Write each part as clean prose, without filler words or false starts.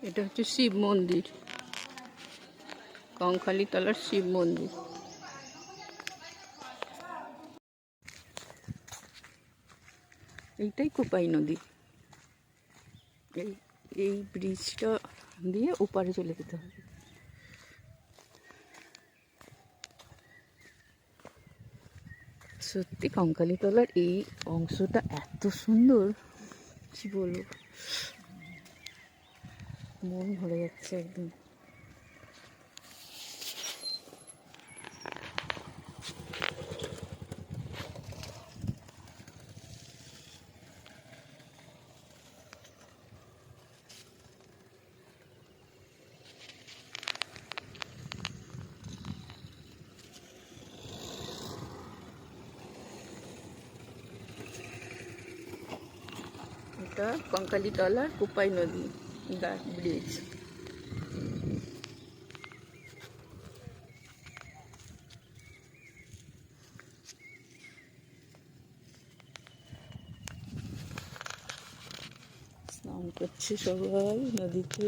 এটা হচ্ছে শিব মন্দির, কঙ্কালীতলার শিব মন্দির। এইটাই কোপাই নদী। এই ব্রিজটা দিয়ে ওপারে চলে যেতে হবে। সত্যি কঙ্কালীতলার এই অংশটা এত সুন্দর, কি বলবো, মন ভরে যাচ্ছে একদম। এটা কঙ্কালীতলার কোপাই নদী ব্রিজ। স্নান করছে সবাই নদীতে।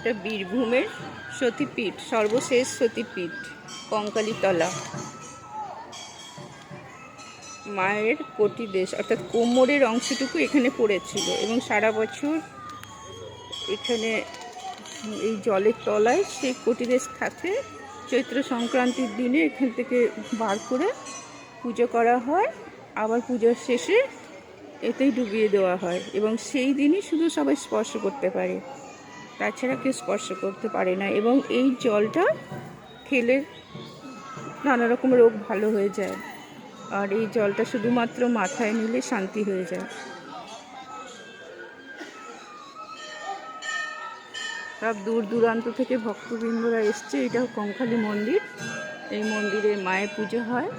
এটা বীরভূমের সতীপীঠ, সর্বশেষ সতীপীঠ কঙ্কালীতলা। মায়ের কোটি দেশ অর্থাৎ কোমরের অংশটুকু এখানে পড়েছিল এবং সারা বছর এখানে এই জলের তলায় সেই কোটি দেশ থাকে। চৈত্র সংক্রান্তির দিনে এখান থেকে বার করে পুজো করা হয়, আবার পুজোর শেষে এতেই ডুবিয়ে দেওয়া হয় এবং সেই দিনই শুধু সবাই স্পর্শ করতে পারে, তাছাড়া কেউ স্পর্শ করতে পারে না। এবং এই জলটা খেলে নানা রকম রোগ ভালো হয়ে যায়, আর এই জলটা শুধুমাত্র মাথায় নিলে শান্তি হয়ে যায়। সব দূর দূরান্ত থেকে ভক্তবৃন্দরা এসছে। এটা কঙ্কালী মন্দির, এই মন্দিরে মায়ের পুজো হয়।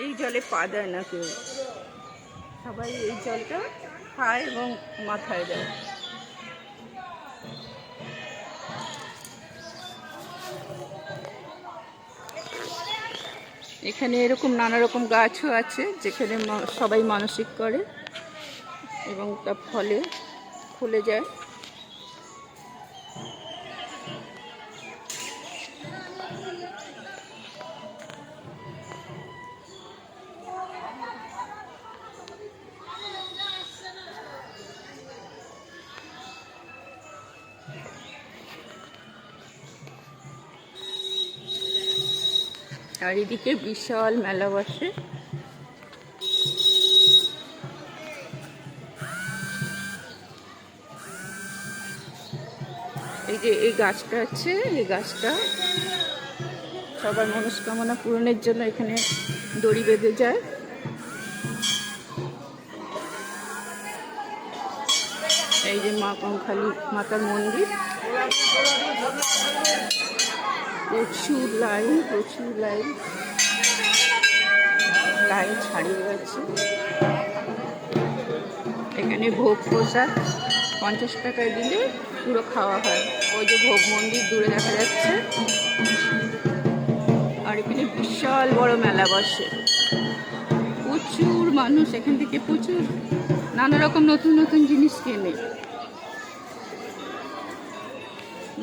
এই জলে পা দেয় না কেউ, সবাই এই জলটা খায় এবং মাথায় দেয়। এখানে এরকম নানা রকম গাছও আছে যেখানে সবাই মানসিক করে এবং তা ফলে খুলে যায়। আর এদিকে বিশাল মেলা বসে। এই যে এই গাছটা আছে, এই গাছটা সবার মনস্কামনা পূরণের জন্য এখানে দড়ি বেঁধে যায়। এই যে মা কঙ্কালী মাতার মন্দির, প্রচুর লাইন ছাড়িয়ে গেছে। এখানে ভোগ প্রসাদ 50 টাকায় দিলে পুরো খাওয়া হয়। ওই যে ভোগ মন্দির দূরে দেখা যাচ্ছে। আর এখানে বিশাল বড় মেলা বসে, প্রচুর মানুষ এখান থেকে প্রচুর নানা রকম নতুন নতুন জিনিস কেনে।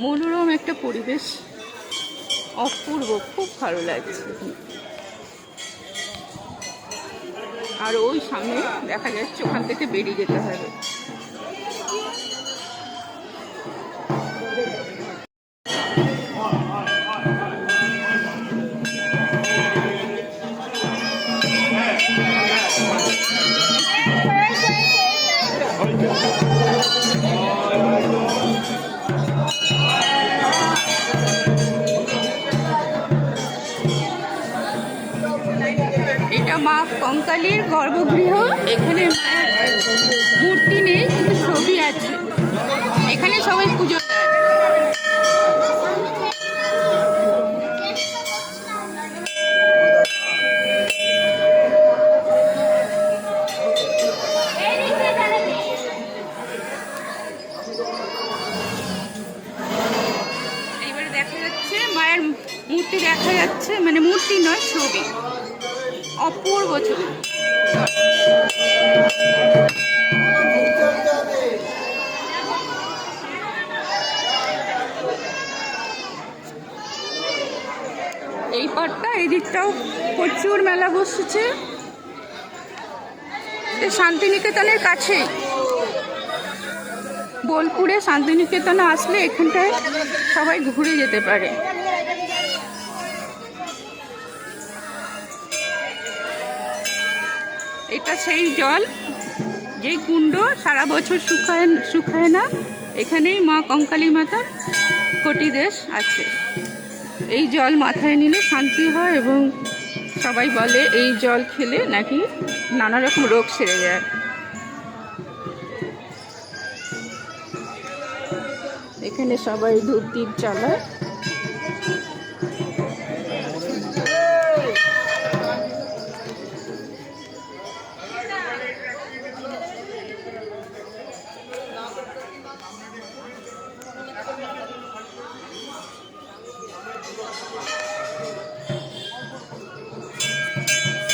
মনোরম একটা পরিবেশ, অপূর্ব, খুব ভালো লাগছে। আর ওই সামনে দেখা যাচ্ছে ওখান থেকে বেরিয়ে যেতে হবে। এটা মা কঙ্কালীর গর্ভগৃহ। এখানে মায়ের মূর্তি নেই, কিন্তু ছবি আছে। এখানে সবাই পুজো দেয়। এইবারে দেখা যাচ্ছে মায়ের মূর্তি, দেখা যাচ্ছে মানে মূর্তি নয়, ছবি। অপূর্ব ছবি। এই পাটটা, এই দিকটাও প্রচুর মেলা বসেছে। শান্তিনিকেতনের কাছেই, বোলপুরে শান্তিনিকেতনে আসলে এখানটায় সবাই ঘুরে যেতে পারে। এটা সেই জল, যেই কুণ্ড সারা বছর শুকায় না। এখানেই মা কঙ্কালী মাতার কোটিদেশ আছে। এই জল মাথায় নিলে শান্তি হয়, এবং সবাই বলে এই জল খেলে নাকি নানা রকম রোগ সেরে যায়। এখানে সবাই ধূপ দ্বীপ জ্বালায়।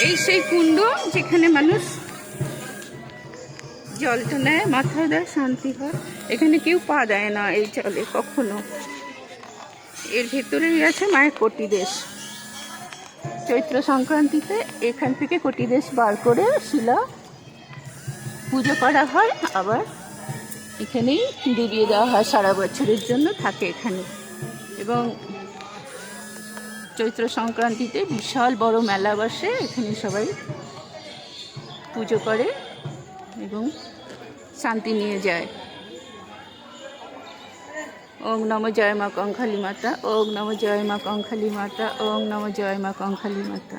এই সেই কুণ্ড যেখানে মানুষ জলটা নেয়, মাথায় দেয়, শান্তি হয়। এখানে কেউ পা দেয় না এই জলে কখনো। এর ভেতরেই আছে মায়ের কোটিদেশ। চৈত্র সংক্রান্তিতে এখান থেকে কোটিদেশ বার করে শিলা পুজো করা হয়, আবার এখানেই ডুবিয়ে দেওয়া হয়। সারা বছরের জন্য থাকে এখানে। এবং চৈত্র সংক্রান্তিতে বিশাল বড় মেলা বসে, এখানে সবাই পুজো করে এবং শান্তি নিয়ে যায়। ওং নমো জয় মা কঙ্কালী মাতা, ওং নমো জয় মা কঙ্কালী মাতা, ওং নমো জয় মা কঙ্কালী মাতা।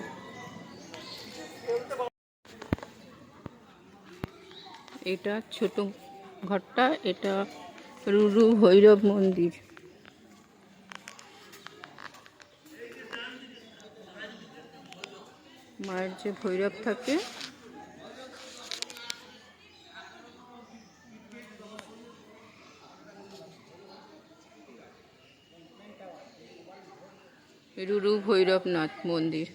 এটা ছোট ঘরটা, এটা রুরু ভৈরব মন্দির। মায়ের যে ভৈরব থাকে, রুরু ভৈরবনাথ মন্দির।